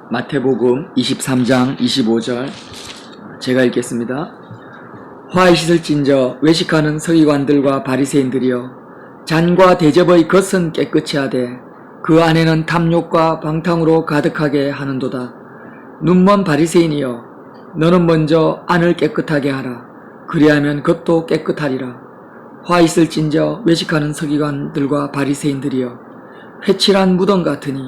마태복음 23장 25절 제가 읽겠습니다. 화 있을진저 외식하는 서기관들과 바리새인들이여 잔과 대접의 겉은 깨끗이 하되 그 안에는 탐욕과 방탕으로 가득하게 하는도다. 눈먼 바리새인이여 너는 먼저 안을 깨끗하게 하라. 그리하면 겉도 깨끗하리라. 화 있을진저 외식하는 서기관들과 바리새인들이여 회칠한 무덤 같으니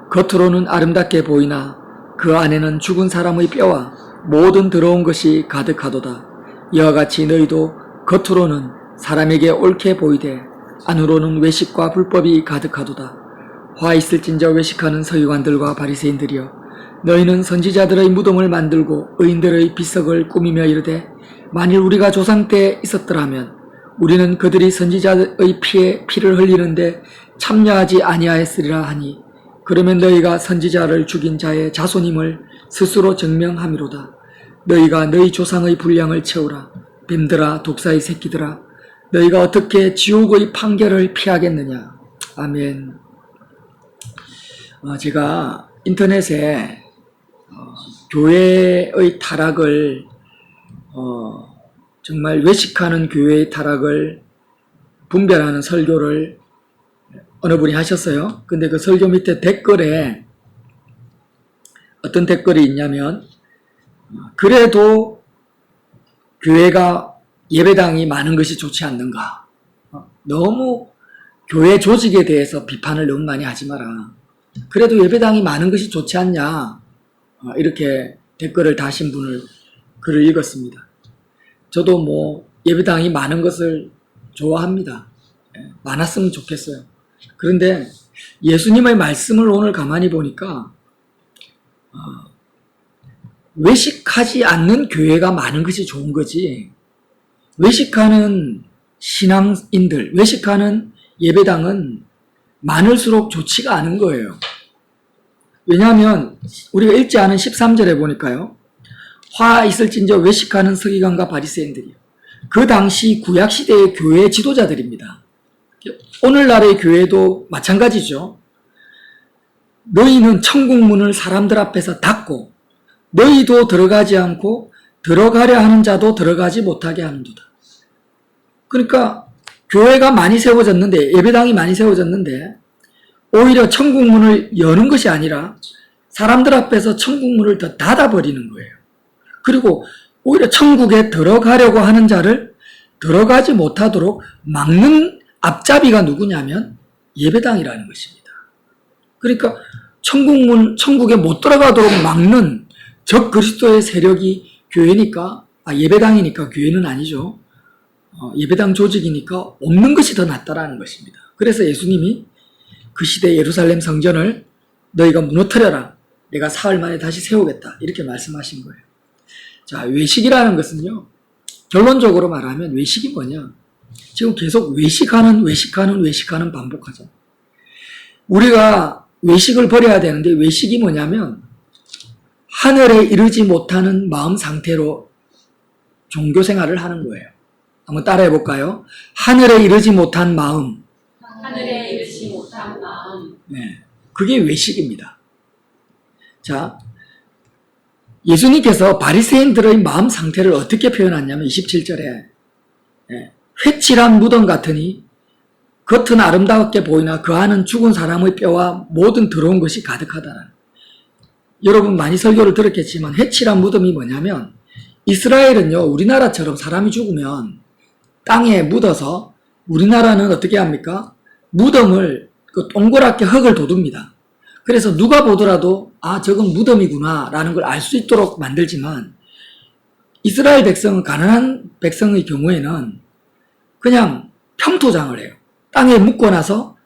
겉으로는 아름답게 보이나 그 안에는 죽은 사람의 뼈와 모든 더러운 것이 가득하도다. 이와 같이 너희도 겉으로는 사람에게 옳게 보이되 안으로는 외식과 불법이 가득하도다. 화 있을진저 외식하는 서기관들과 바리새인들이여 너희는 선지자들의 무덤을 만들고 의인들의 비석을 꾸미며 이르되 만일 우리가 조상 때 있었더라면 우리는 그들이 선지자의 피에 피를 흘리는데 참여하지 아니하였으리라 하니 그러면 너희가 선지자를 죽인 자의 자손임을 스스로 증명함이로다. 너희가 너희 조상의 분량을 채우라. 뱀들아 독사의 새끼들아 너희가 어떻게 지옥의 판결을 피하겠느냐. 아멘. 제가 인터넷에 교회의 타락을 정말 외식하는 교회의 타락을 분별하는 설교를 어느 분이 하셨어요. 근데 그 설교 밑에 댓글에 어떤 댓글이 있냐면 그래도 교회가 예배당이 많은 것이 좋지 않는가. 너무 교회 조직에 대해서 비판을 너무 많이 하지 마라. 그래도 예배당이 많은 것이 좋지 않냐. 이렇게 댓글을 다신 분을 글을 읽었습니다. 저도 예배당이 많은 것을 좋아합니다. 많았으면 좋겠어요. 그런데 예수님의 말씀을 오늘 가만히 보니까 외식하지 않는 교회가 많은 것이 좋은 거지 외식하는 신앙인들, 외식하는 예배당은 많을수록 좋지가 않은 거예요. 왜냐하면 우리가 읽지 않은 13절에 보니까요. 화 있을진저 외식하는 서기관과 바리새인들이요. 그 당시 구약시대의 교회 지도자들입니다. 오늘날의 교회도 마찬가지죠. 너희는 천국문을 사람들 앞에서 닫고 너희도 들어가지 않고 들어가려 하는 자도 들어가지 못하게 하는도다. 그러니까 교회가 많이 세워졌는데 예배당이 많이 세워졌는데 오히려 천국문을 여는 것이 아니라 사람들 앞에서 천국문을 더 닫아버리는 거예요. 그리고 오히려 천국에 들어가려고 하는 자를 들어가지 못하도록 막는 앞잡이가 누구냐면 예배당이라는 것입니다. 그러니까 천국에 못 들어가도록 막는 적 그리스도의 세력이 교회니까, 예배당이니까 교회는 아니죠. 예배당 조직이니까 없는 것이 더 낫다라는 것입니다. 그래서 예수님이 그 시대 예루살렘 성전을 너희가 무너뜨려라. 내가 사흘 만에 다시 세우겠다. 이렇게 말씀하신 거예요. 자, 외식이라는 것은요. 결론적으로 말하면 외식이 뭐냐? 지금 계속 외식하는 반복하죠. 우리가 외식을 버려야 되는데 외식이 뭐냐면 하늘에 이르지 못하는 마음 상태로 종교 생활을 하는 거예요. 한번 따라해 볼까요? 하늘에 이르지 못한 마음. 하늘에 이르지 못한 마음. 네, 그게 외식입니다. 자, 예수님께서 바리새인들의 마음 상태를 어떻게 표현하냐면 27절에 회칠한 무덤 같으니 겉은 아름답게 보이나 그 안은 죽은 사람의 뼈와 모든 더러운 것이 가득하다는. 여러분 많이 설교를 들었겠지만 회칠한 무덤이 뭐냐면 이스라엘은요 우리나라처럼 사람이 죽으면 땅에 묻어서 우리나라는 어떻게 합니까? 무덤을 동그랗게 흙을 돋웁니다. 그래서 누가 보더라도 저건 무덤이구나 라는 걸 알 수 있도록 만들지만 이스라엘 백성은 가난한 백성의 경우에는 그냥 평토장을 해요. 땅에 묻고 나서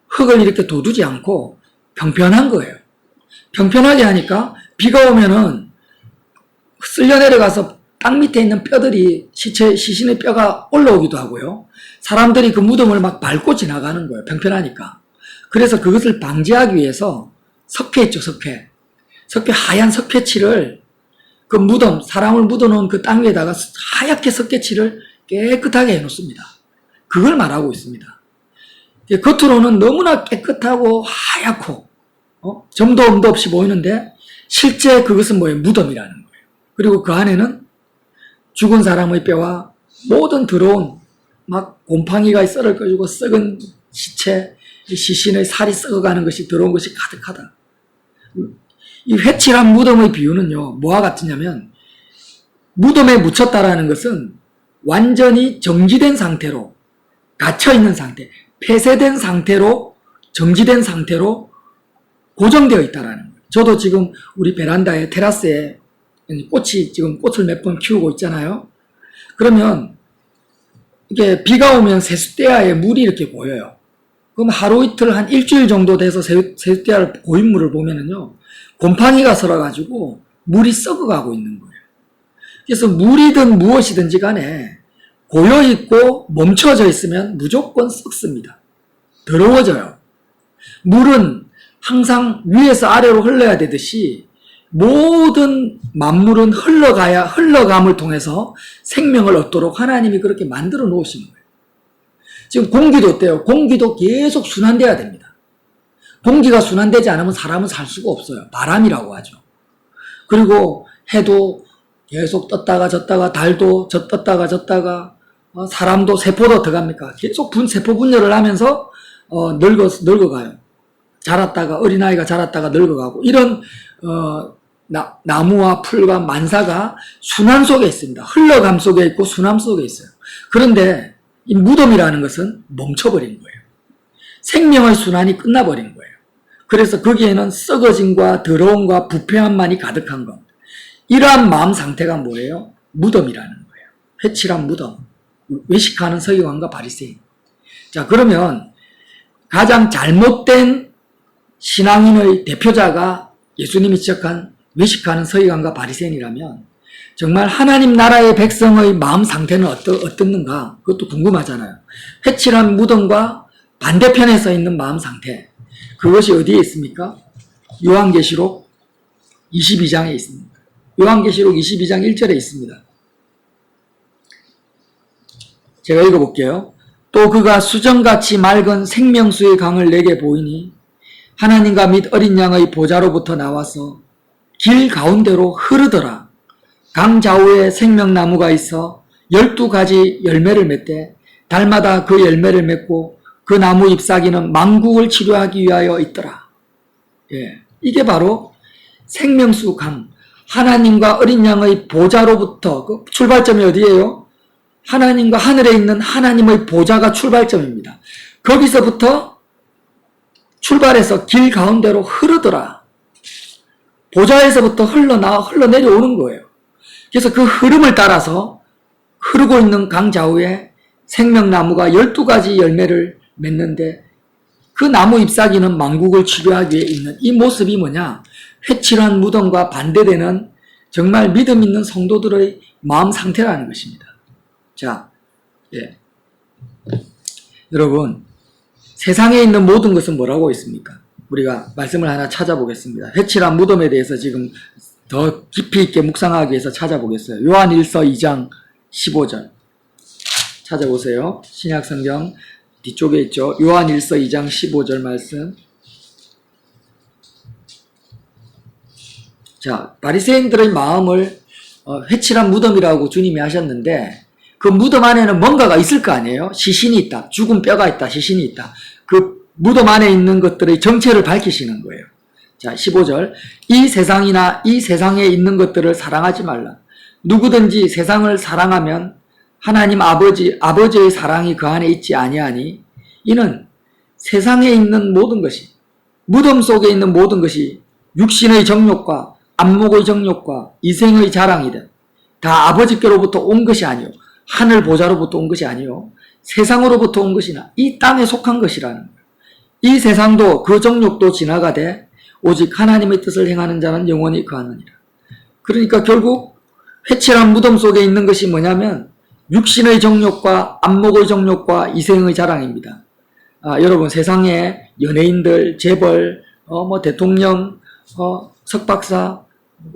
흙을 이렇게 돋우지 않고 평평한 거예요. 평평하게 하니까 비가 오면은 쓸려 내려가서 땅 밑에 있는 뼈들이 시신의 뼈가 올라오기도 하고요. 사람들이 그 무덤을 막 밟고 지나가는 거예요. 평평하니까. 그래서 그것을 방지하기 위해서 석회 있죠, 석회. 하얀 석회칠을 그 무덤, 사람을 묻어놓은 그 땅 위에다가 하얗게 석회칠을 깨끗하게 해놓습니다. 그걸 말하고 있습니다. 겉으로는 너무나 깨끗하고 하얗고 점도 없이 보이는데 실제 그것은 뭐예요? 무덤이라는 거예요. 그리고 그 안에는 죽은 사람의 뼈와 모든 더러운 막 곰팡이가 썰을 꺼지고 썩은 시체, 시신의 살이 썩어가는 것이 더러운 것이 가득하다. 이 회칠한 무덤의 비유는요, 뭐와 같으냐면 무덤에 묻혔다라는 것은 완전히 정지된 상태로, 갇혀있는 상태, 폐쇄된 상태로, 정지된 상태로 고정되어 있다라는 거예요. 저도 지금 우리 베란다에 테라스에 지금 꽃을 몇 번 키우고 있잖아요. 그러면 이게 비가 오면 세숫대야에 물이 이렇게 고여요. 그럼 하루 이틀 한 일주일 정도 돼서 세숫대야를 고인 물을 보면은요, 곰팡이가 설어가지고 물이 썩어가고 있는 거예요. 그래서 물이든 무엇이든지 간에 고여있고 멈춰져 있으면 무조건 썩습니다. 더러워져요. 물은 항상 위에서 아래로 흘러야 되듯이 모든 만물은 흘러감을 통해서 생명을 얻도록 하나님이 그렇게 만들어 놓으신 거예요. 지금 공기도 어때요? 공기도 계속 순환돼야 됩니다. 공기가 순환되지 않으면 사람은 살 수가 없어요. 바람이라고 하죠. 그리고 해도 계속 떴다가 졌다가, 달도 떴다가 졌다가, 사람도 세포도 어떡합니까? 계속 세포 분열을 하면서 늙어가요. 자랐다가, 어린아이가 자랐다가 늙어가고, 이런 나무와 풀과 만사가 순환 속에 있습니다. 흘러감 속에 있고 순환 속에 있어요. 그런데 이 무덤이라는 것은 멈춰버린 거예요. 생명의 순환이 끝나버린 거예요. 그래서 거기에는 썩어짐과 더러움과 부패함만이 가득한 것. 이러한 마음 상태가 뭐예요? 무덤이라는 거예요. 회칠한 무덤. 외식하는 서기관과 바리새인. 자, 그러면 가장 잘못된 신앙인의 대표자가 예수님이 지적한 외식하는 서기관과 바리새인이라면 정말 하나님 나라의 백성의 마음 상태는 어떻는가? 그것도 궁금하잖아요. 회칠한 무덤과 반대편에 서 있는 마음 상태. 그것이 어디에 있습니까? 요한계시록 22장에 있습니다. 요한계시록 22장 1절에 있습니다. 제가 읽어볼게요. 또 그가 수정같이 맑은 생명수의 강을 내게 보이니 하나님과 및 어린 양의 보좌로부터 나와서 길 가운데로 흐르더라. 강 좌우에 생명나무가 있어 12가지 열매를 맺되 달마다 그 열매를 맺고 그 나무 잎사귀는 만국을 치료하기 위하여 있더라. 예, 이게 바로 생명수 강, 하나님과 어린 양의 보좌로부터, 그 출발점이 어디예요? 하나님과 하늘에 있는 하나님의 보좌가 출발점입니다. 거기서부터 출발해서 길 가운데로 흐르더라. 보좌에서부터 흘러내려오는 거예요. 그래서 그 흐름을 따라서 흐르고 있는 강 좌우에 생명나무가 12가지 열매를 맺는데 그 나무 잎사귀는 만국을 치료하기 위해 있는 이 모습이 뭐냐? 회칠한 무덤과 반대되는 정말 믿음 있는 성도들의 마음 상태라는 것입니다. 자, 예. 여러분, 세상에 있는 모든 것은 뭐라고 있습니까? 우리가 말씀을 하나 찾아보겠습니다. 회칠한 무덤에 대해서 지금 더 깊이 있게 묵상하기 위해서 찾아보겠어요. 요한일서 2장 15절 찾아보세요. 신약성경 뒤쪽에 있죠. 요한일서 2장 15절 말씀. 자, 바리새인들의 마음을 회칠한 무덤이라고 주님이 하셨는데 그 무덤 안에는 뭔가가 있을 거 아니에요? 시신이 있다. 죽은 뼈가 있다. 시신이 있다. 그 무덤 안에 있는 것들의 정체를 밝히시는 거예요. 자, 15절. 이 세상이나 이 세상에 있는 것들을 사랑하지 말라. 누구든지 세상을 사랑하면 하나님 아버지의 사랑이 그 안에 있지 아니하니 이는 세상에 있는 모든 것이, 무덤 속에 있는 모든 것이 육신의 정욕과 안목의 정욕과 이생의 자랑이든 다 아버지께로부터 온 것이 아니요 하늘 보좌로부터 온 것이 아니요 세상으로부터 온 것이나 이 땅에 속한 것이라는 거예요. 이 세상도 그 정욕도 지나가되 오직 하나님의 뜻을 행하는 자는 영원히 거하느니라. 그러니까 결국 회칠한 무덤 속에 있는 것이 뭐냐면 육신의 정욕과 안목의 정욕과 이생의 자랑입니다. 여러분, 세상에 연예인들, 재벌, 대통령, 석박사,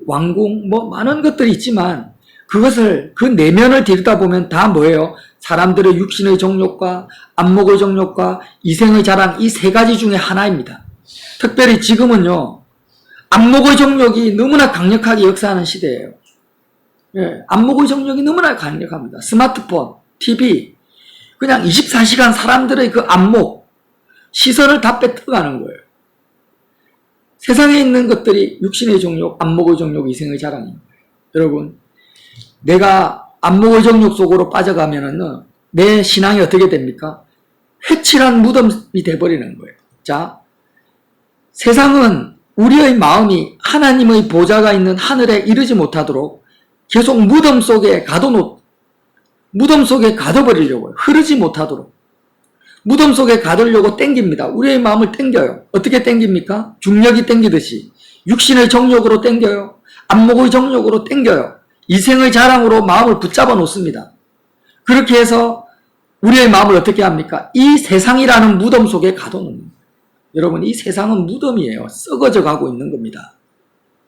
왕궁, 많은 것들이 있지만 그것을, 그 내면을 들여다보면 다 뭐예요? 사람들의 육신의 정욕과 안목의 정욕과 이생의 자랑, 이 세 가지 중에 하나입니다. 특별히 지금은요, 안목의 정욕이 너무나 강력하게 역사하는 시대예요. 예, 안목의 정욕이 너무나 강력합니다. 스마트폰, TV, 그냥 24시간 사람들의 그 안목, 시선을 다 뺏어가는 거예요. 세상에 있는 것들이 육신의 정욕, 안목의 정욕, 이생의 자랑인 거예요. 여러분, 내가 안목의 정욕 속으로 빠져가면은 내 신앙이 어떻게 됩니까? 회칠한 무덤이 돼버리는 거예요. 자, 세상은 우리의 마음이 하나님의 보좌가 있는 하늘에 이르지 못하도록 계속 무덤 속에 무덤 속에 가둬버리려고요. 흐르지 못하도록. 무덤 속에 가두려고 땡깁니다. 우리의 마음을 땡겨요. 어떻게 땡깁니까? 중력이 땡기듯이. 육신의 정욕으로 땡겨요. 안목의 정욕으로 땡겨요. 이생의 자랑으로 마음을 붙잡아 놓습니다. 그렇게 해서 우리의 마음을 어떻게 합니까? 이 세상이라는 무덤 속에 가둬놓는 거예요. 여러분, 이 세상은 무덤이에요. 썩어져 가고 있는 겁니다.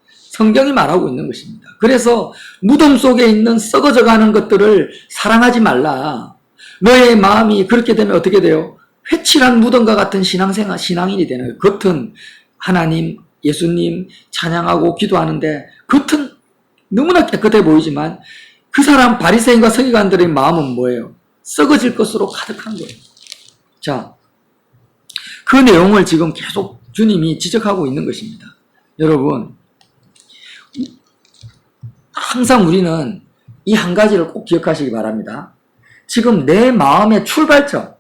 성경이 말하고 있는 것입니다. 그래서 무덤 속에 있는 썩어져 가는 것들을 사랑하지 말라. 너의 마음이 그렇게 되면 어떻게 돼요? 회칠한 무덤과 같은 신앙인이 되는 거예요. 겉은 하나님, 예수님 찬양하고 기도하는데 겉은 너무나 깨끗해 보이지만 그 사람 바리새인과 서기관들의 마음은 뭐예요? 썩어질 것으로 가득한 거예요. 자, 그 내용을 지금 계속 주님이 지적하고 있는 것입니다. 여러분, 항상 우리는 이 한 가지를 꼭 기억하시기 바랍니다. 지금 내 마음의 출발점이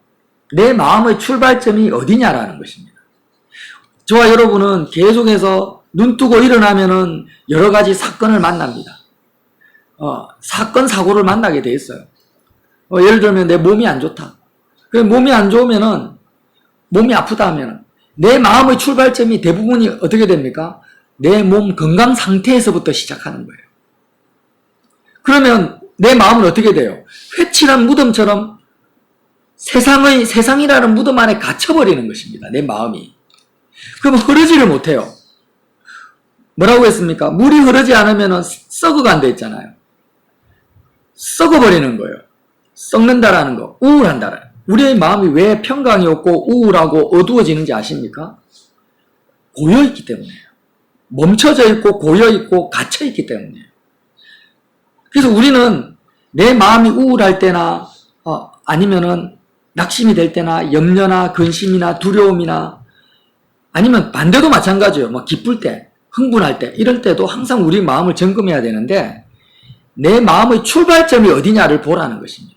어디냐라는 것입니다. 저와 여러분은 계속해서 눈 뜨고 일어나면은 여러 가지 사건을 만납니다. 사건, 사고를 만나게 돼 있어요. 예를 들면 내 몸이 안 좋다. 몸이 안 좋으면은, 몸이 아프다 하면은, 내 마음의 출발점이 대부분이 어떻게 됩니까? 내 몸 건강 상태에서부터 시작하는 거예요. 그러면 내 마음은 어떻게 돼요? 회칠한 무덤처럼 세상이라는 무덤 안에 갇혀버리는 것입니다. 내 마음이. 그럼 흐르지를 못해요. 뭐라고 했습니까? 물이 흐르지 않으면 썩어간다 했잖아요. 썩어버리는 거예요. 썩는다라는 거, 우울한다라는 거. 우리의 마음이 왜 평강이 없고 우울하고 어두워지는지 아십니까? 고여있기 때문이에요. 멈춰져 있고 고여있고 갇혀있기 때문이에요. 그래서 우리는 내 마음이 우울할 때나 아니면은 낙심이 될 때나 염려나 근심이나 두려움이나 아니면 반대도 마찬가지예요. 막 기쁠 때, 흥분할 때 이럴 때도 항상 우리 마음을 점검해야 되는데 내 마음의 출발점이 어디냐를 보라는 것입니다.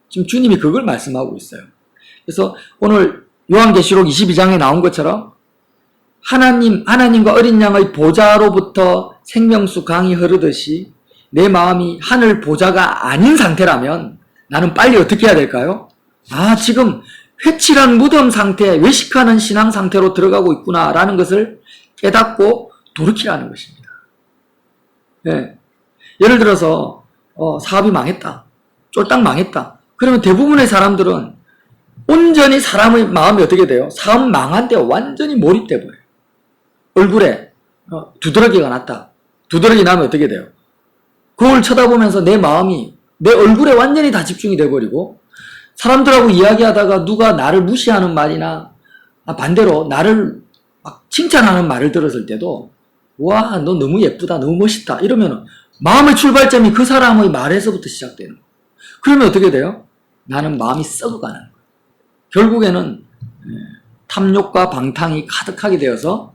지금 주님이 그걸 말씀하고 있어요. 그래서 오늘 요한계시록 22장에 나온 것처럼 하나님과 어린 양의 보좌로부터 생명수 강이 흐르듯이 내 마음이 하늘 보좌가 아닌 상태라면 나는 빨리 어떻게 해야 될까요? 지금 회칠한 무덤 상태, 외식하는 신앙 상태로 들어가고 있구나라는 것을 깨닫고 돌이키라는 것입니다. 네. 예를 들어서 사업이 망했다. 쫄딱 망했다. 그러면 대부분의 사람들은 온전히 사람의 마음이 어떻게 돼요? 사업 망한 데 완전히 몰입돼 버려요. 얼굴에 두드러기가 났다. 두드러기 나면 어떻게 돼요? 그걸 쳐다보면서 내 마음이 내 얼굴에 완전히 다 집중이 돼버리고 사람들하고 이야기하다가 누가 나를 무시하는 말이나 반대로 나를 막 칭찬하는 말을 들었을 때도 와, 너 너무 예쁘다, 너무 멋있다 이러면 마음의 출발점이 그 사람의 말에서부터 시작되는 거예요. 그러면 어떻게 돼요? 나는 마음이 썩어가는 거예요. 결국에는 탐욕과 방탕이 가득하게 되어서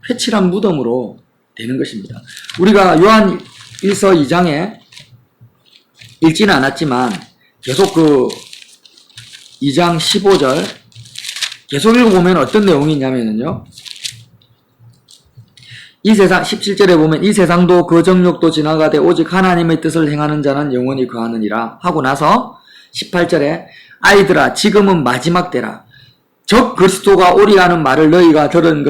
회칠한 무덤으로 되는 것입니다. 우리가 요한 1서 2장에 읽지는 않았지만 계속 그 2장 15절 계속 읽어보면 어떤 내용이 있냐면요. 이 세상 17절에 보면 이 세상도 그 정욕도 지나가되 오직 하나님의 뜻을 행하는 자는 영원히 거하느니라 하고 나서 18절에 아이들아 지금은 마지막 때라 적 그리스도가 오리라는 말을 너희가 들은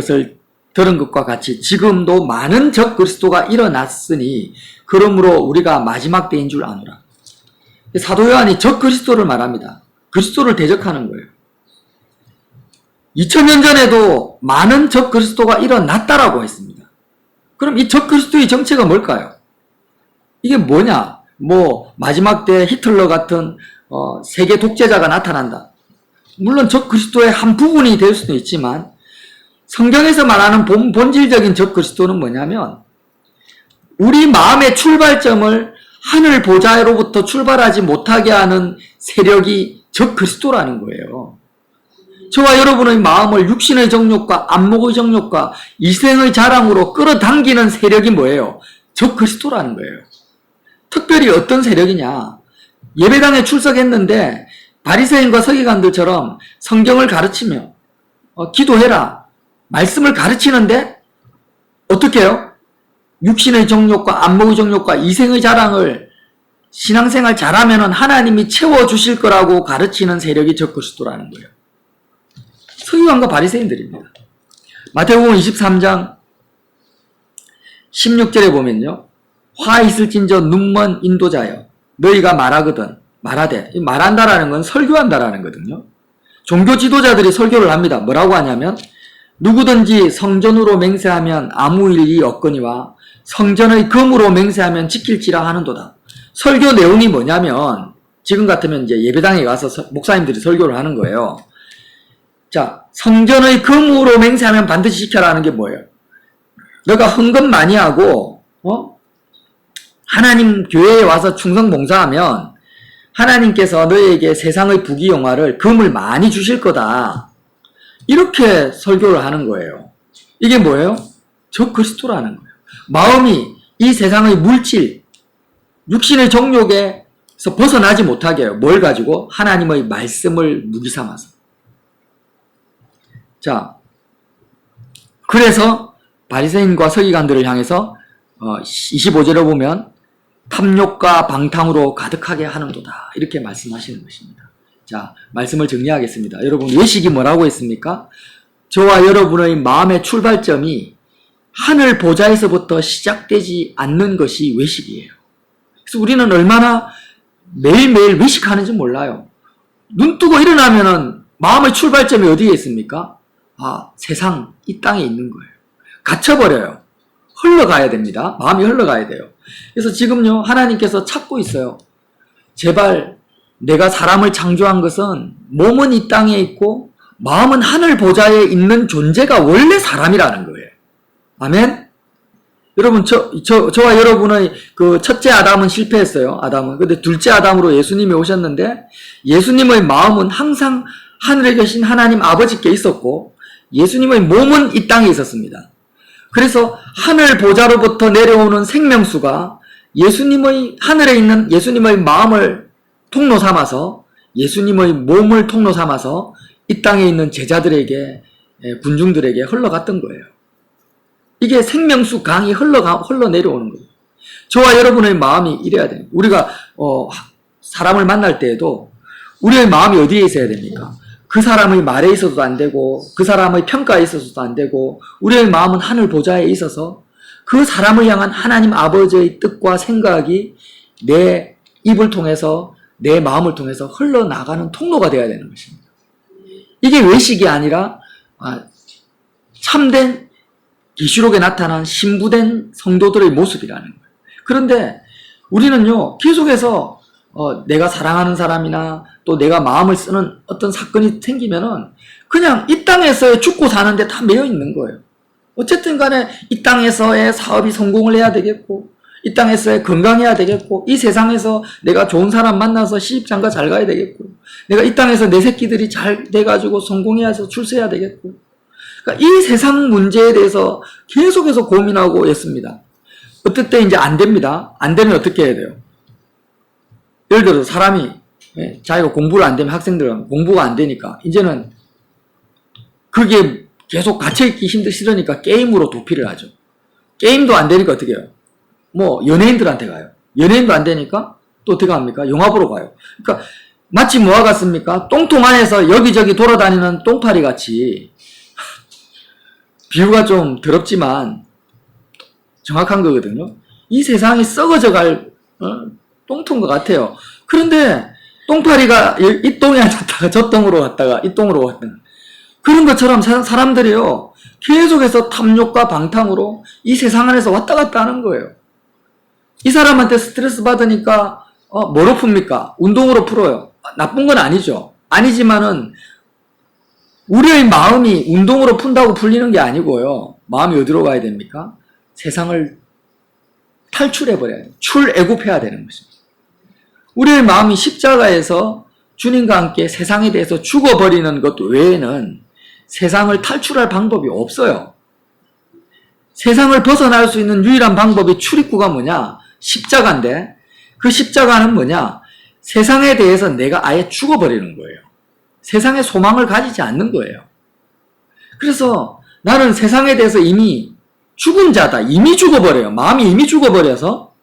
것과 같이 지금도 많은 적 그리스도가 일어났으니 그러므로 우리가 마지막 때인 줄 아노라. 사도 요한이 적 그리스도를 말합니다. 그리스도를 대적하는 거예요. 2000년 전에도 많은 적 그리스도가 일어났다라고 했습니다. 그럼 이 적 그리스도의 정체가 뭘까요? 이게 뭐냐? 마지막 때 히틀러 같은 세계 독재자가 나타난다. 물론 적 그리스도의 한 부분이 될 수도 있지만 성경에서 말하는 본질적인 적그리스도는 뭐냐면 우리 마음의 출발점을 하늘 보좌로부터 출발하지 못하게 하는 세력이 적그리스도라는 거예요. 저와 여러분의 마음을 육신의 정욕과 안목의 정욕과 이생의 자랑으로 끌어당기는 세력이 뭐예요? 적그리스도라는 거예요. 특별히 어떤 세력이냐? 예배당에 출석했는데 바리새인과 서기관들처럼 성경을 가르치며 기도해라 말씀을 가르치는데 어떻게 해요? 육신의 정욕과 안목의 정욕과 이생의 자랑을 신앙생활 잘하면 하나님이 채워주실 거라고 가르치는 세력이 적그리스도라는 거예요. 서기관과 바리새인들입니다. 마태복음 23장 16절에 보면요. 화 있을진저 눈먼 인도자여 너희가 말하되 말한다라는 건 설교한다라는 거거든요. 종교 지도자들이 설교를 합니다. 뭐라고 하냐면 누구든지 성전으로 맹세하면 아무 일이 없거니와 성전의 금으로 맹세하면 지킬지라 하는도다. 설교 내용이 뭐냐면 지금 같으면 이제 예배당에 가서 목사님들이 설교를 하는 거예요. 자, 성전의 금으로 맹세하면 반드시 지켜라는 게 뭐예요? 너가 헌금 많이 하고 하나님 교회에 와서 충성 봉사하면 하나님께서 너희에게 세상의 부귀영화를 금을 많이 주실 거다. 이렇게 설교를 하는 거예요. 이게 뭐예요? 적그리스도라는 거예요. 마음이 이 세상의 물질, 육신의 정욕에서 벗어나지 못하게 해요. 뭘 가지고? 하나님의 말씀을 무기 삼아서. 자, 그래서 바리새인과 서기관들을 향해서 25절에 보면 탐욕과 방탕으로 가득하게 하는도다. 이렇게 말씀하시는 것입니다. 자, 말씀을 정리하겠습니다. 여러분, 외식이 뭐라고 했습니까? 저와 여러분의 마음의 출발점이 하늘 보좌에서부터 시작되지 않는 것이 외식이에요. 그래서 우리는 얼마나 매일매일 외식하는지 몰라요. 눈 뜨고 일어나면은 마음의 출발점이 어디에 있습니까? 세상, 이 땅에 있는 거예요. 갇혀버려요. 흘러가야 됩니다. 마음이 흘러가야 돼요. 그래서 지금요, 하나님께서 찾고 있어요. 제발 내가 사람을 창조한 것은 몸은 이 땅에 있고 마음은 하늘 보좌에 있는 존재가 원래 사람이라는 거예요. 아멘? 여러분, 저와 여러분의 그 첫째 아담은 실패했어요. 아담은. 근데 둘째 아담으로 예수님이 오셨는데 예수님의 마음은 항상 하늘에 계신 하나님 아버지께 있었고 예수님의 몸은 이 땅에 있었습니다. 그래서 하늘 보좌로부터 내려오는 생명수가 하늘에 있는 예수님의 마음을 통로 삼아서 예수님의 몸을 통로 삼아서 이 땅에 있는 제자들에게 군중들에게 흘러갔던 거예요. 이게 생명수 강이 흘러내려오는 거예요. 저와 여러분의 마음이 이래야 돼요. 우리가 사람을 만날 때에도 우리의 마음이 어디에 있어야 됩니까? 그 사람의 말에 있어서도 안 되고 그 사람의 평가에 있어서도 안 되고 우리의 마음은 하늘 보좌에 있어서 그 사람을 향한 하나님 아버지의 뜻과 생각이 내 입을 통해서 내 마음을 통해서 흘러나가는 통로가 되어야 되는 것입니다. 이게 외식이 아니라 참된 계시록에 나타난 신부된 성도들의 모습이라는 거예요. 그런데 우리는요, 계속해서 내가 사랑하는 사람이나 또 내가 마음을 쓰는 어떤 사건이 생기면은 그냥 이 땅에서의 죽고 사는데 다 매여 있는 거예요. 어쨌든 간에 이 땅에서의 사업이 성공을 해야 되겠고 이 땅에서의 건강해야 되겠고 이 세상에서 내가 좋은 사람 만나서 시집장가 잘 가야 되겠고 내가 이 땅에서 내 새끼들이 잘 돼가지고 성공해야 해서 출세해야 되겠고 그러니까 이 세상 문제에 대해서 계속해서 고민하고 있습니다. 어떨 때 이제 안 됩니다. 안 되면 어떻게 해야 돼요? 예를 들어서 사람이 자기가 공부를 안 되면 학생들은 공부가 안 되니까 이제는 그게 계속 갇혀있기 싫으니까 게임으로 도피를 하죠. 게임도 안 되니까 어떻게 해요? 연예인들한테 가요. 연예인도 안 되니까 또 어떻게 합니까? 영화 보러 가요. 그러니까 마치 뭐와 같습니까? 똥통 안에서 여기저기 돌아다니는 똥파리 같이 비유가 좀 더럽지만 정확한 거거든요. 이 세상이 썩어져 갈 똥통인 것 같아요. 그런데 똥파리가 이 똥에 앉았다가 저 똥으로 갔다가 이 똥으로 갔다가 그런 것처럼 사람들이요 계속해서 탐욕과 방탕으로 이 세상 안에서 왔다 갔다 하는 거예요. 이 사람한테 스트레스 받으니까 뭐로 풉니까? 운동으로 풀어요. 나쁜 건 아니죠. 아니지만은 우리의 마음이 운동으로 푼다고 풀리는 게 아니고요. 마음이 어디로 가야 됩니까? 세상을 탈출해버려야 돼요. 출애굽해야 되는 것입니다. 우리의 마음이 십자가에서 주님과 함께 세상에 대해서 죽어버리는 것 외에는 세상을 탈출할 방법이 없어요. 세상을 벗어날 수 있는 유일한 방법이 출입구가 뭐냐? 십자가인데 그 십자가는 뭐냐? 세상에 대해서 내가 아예 죽어버리는 거예요. 세상에 소망을 가지지 않는 거예요. 그래서 나는 세상에 대해서 이미 죽은 자다. 이미 죽어버려요. 마음이 이미 죽어버려서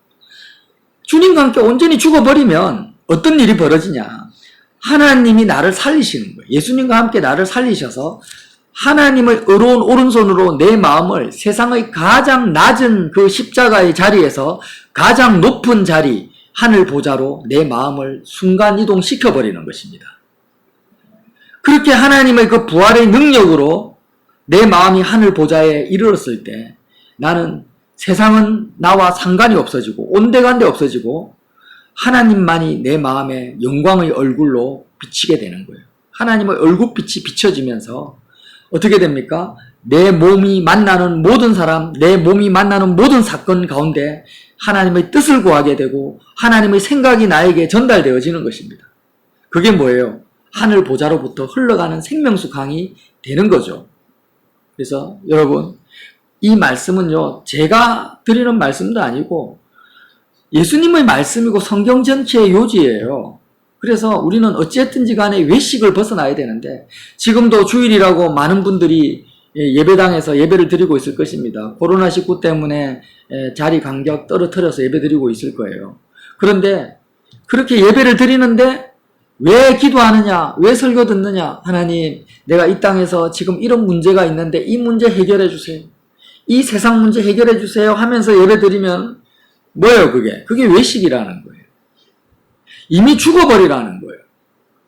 주님과 함께 온전히 죽어버리면 어떤 일이 벌어지냐? 하나님이 나를 살리시는 거예요. 예수님과 함께 나를 살리셔서 하나님의 의로운 오른손으로 내 마음을 세상의 가장 낮은 그 십자가의 자리에서 가장 높은 자리, 하늘 보좌로 내 마음을 순간 이동시켜버리는 것입니다. 그렇게 하나님의 그 부활의 능력으로 내 마음이 하늘 보좌에 이르렀을 때 나는 세상은 나와 상관이 없어지고 온데간데 없어지고 하나님만이 내 마음에 영광의 얼굴로 비치게 되는 거예요. 하나님의 얼굴빛이 비춰지면서 어떻게 됩니까? 내 몸이 만나는 모든 사람, 내 몸이 만나는 모든 사건 가운데 하나님의 뜻을 구하게 되고 하나님의 생각이 나에게 전달되어지는 것입니다. 그게 뭐예요? 하늘 보좌로부터 흘러가는 생명수 강이 되는 거죠. 그래서 여러분, 이 말씀은요, 제가 드리는 말씀도 아니고 예수님의 말씀이고 성경 전체의 요지예요. 그래서 우리는 어찌했든지 간에 외식을 벗어나야 되는데 지금도 주일이라고 많은 분들이 예배당에서 예배를 드리고 있을 것입니다. 코로나19 때문에 자리 간격 떨어뜨려서 예배 드리고 있을 거예요. 그런데 그렇게 예배를 드리는데 왜 기도하느냐? 왜 설교 듣느냐? 하나님, 내가 이 땅에서 지금 이런 문제가 있는데 이 문제 해결해 주세요. 이 세상 문제 해결해 주세요 하면서 예배 드리면 뭐예요 그게? 그게 외식이라는 거예요. 이미 죽어버리라는 거예요.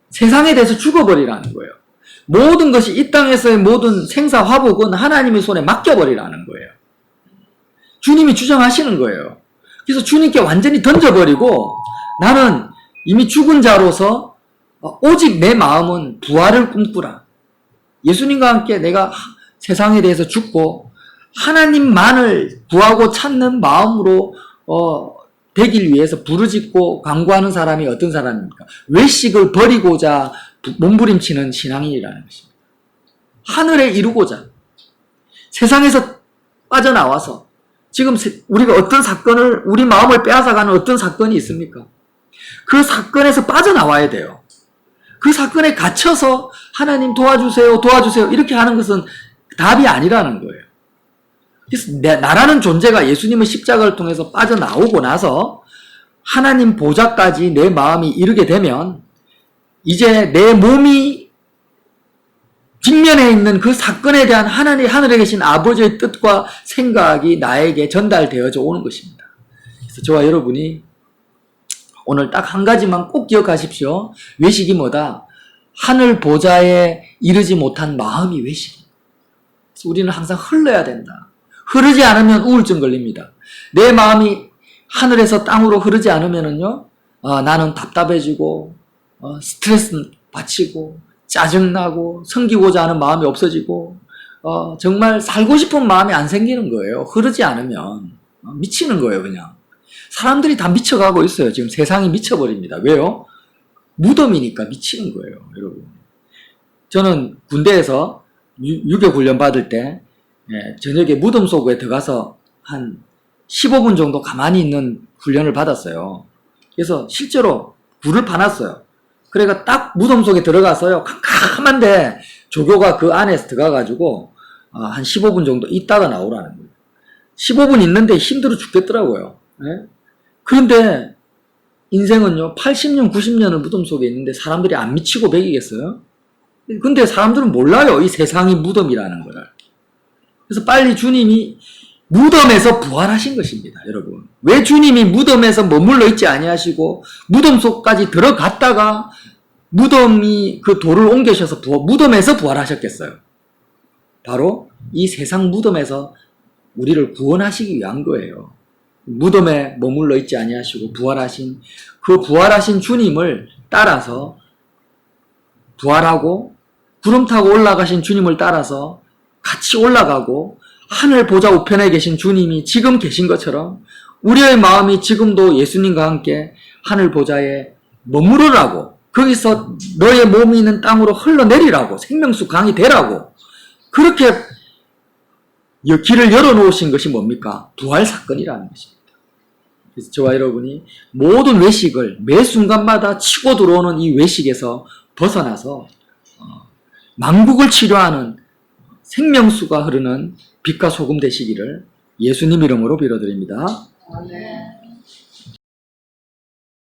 세상에 대해서 죽어버리라는 거예요. 모든 것이 이 땅에서의 모든 생사화복은 하나님의 손에 맡겨버리라는 거예요. 주님이 주장하시는 거예요. 그래서 주님께 완전히 던져버리고 나는 이미 죽은 자로서 오직 내 마음은 부활을 꿈꾸라. 예수님과 함께 내가 세상에 대해서 죽고 하나님만을 구하고 찾는 마음으로 되길 위해서 부르짖고 간구하는 사람이 어떤 사람입니까? 외식을 버리고자 몸부림치는 신앙인이라는 것입니다. 하늘에 이루고자 세상에서 빠져나와서 지금 우리가 어떤 사건을 우리 마음을 빼앗아가는 어떤 사건이 있습니까? 그 사건에서 빠져나와야 돼요. 그 사건에 갇혀서 하나님 도와주세요 도와주세요 이렇게 하는 것은 답이 아니라는 거예요. 그래서 나라는 존재가 예수님의 십자가를 통해서 빠져나오고 나서 하나님 보좌까지 내 마음이 이르게 되면 이제 내 몸이 뒷면에 있는 그 사건에 대한 하늘에 계신 아버지의 뜻과 생각이 나에게 전달되어져 오는 것입니다. 그래서 저와 여러분이 오늘 딱 한 가지만 꼭 기억하십시오. 외식이 뭐다? 하늘 보좌에 이르지 못한 마음이 외식입니다. 그래서 우리는 항상 흘러야 된다. 흐르지 않으면 우울증 걸립니다. 내 마음이 하늘에서 땅으로 흐르지 않으면은요, 나는 답답해지고, 스트레스 받치고, 짜증나고, 섬기고자 하는 마음이 없어지고, 정말 살고 싶은 마음이 안 생기는 거예요. 흐르지 않으면. 미치는 거예요, 그냥. 사람들이 다 미쳐가고 있어요. 지금 세상이 미쳐버립니다. 왜요? 무덤이니까 미치는 거예요, 여러분. 저는 군대에서 유교 훈련 받을 때, 저녁에 무덤 속에 들어가서 한 15분 정도 가만히 있는 훈련을 받았어요. 그래서 실제로 불을 파놨어요. 그래가 딱 무덤 속에 들어가서요. 캄캄한데 조교가 그 안에서 들어가가지고 한 15분 정도 있다가 나오라는 거예요. 15분 있는데 힘들어 죽겠더라고요. 그런데 인생은요. 80년, 90년을 무덤 속에 있는데 사람들이 안 미치고 배기겠어요? 근데 사람들은 몰라요. 이 세상이 무덤이라는 걸. 그래서 빨리 주님이 무덤에서 부활하신 것입니다, 여러분. 왜 주님이 무덤에서 머물러 있지 아니하시고 무덤 속까지 들어갔다가 무덤이 그 돌을 옮기셔서 무덤에서 부활하셨겠어요? 바로 이 세상 무덤에서 우리를 구원하시기 위한 거예요. 무덤에 머물러 있지 아니하시고 부활하신 그 부활하신 주님을 따라서 부활하고 구름 타고 올라가신 주님을 따라서 같이 올라가고 하늘 보좌 우편에 계신 주님이 지금 계신 것처럼 우리의 마음이 지금도 예수님과 함께 하늘 보좌에 머무르라고, 거기서 너의 몸이 있는 땅으로 흘러내리라고, 생명수 강이 되라고, 그렇게 길을 열어놓으신 것이 뭡니까? 부활 사건이라는 것입니다. 그래서 저와 여러분이 모든 외식을 매 순간마다 치고 들어오는 이 외식에서 벗어나서 만국을 치료하는 생명수가 흐르는 빛과 소금 되시기를 예수님 이름으로 빌어드립니다. 아멘.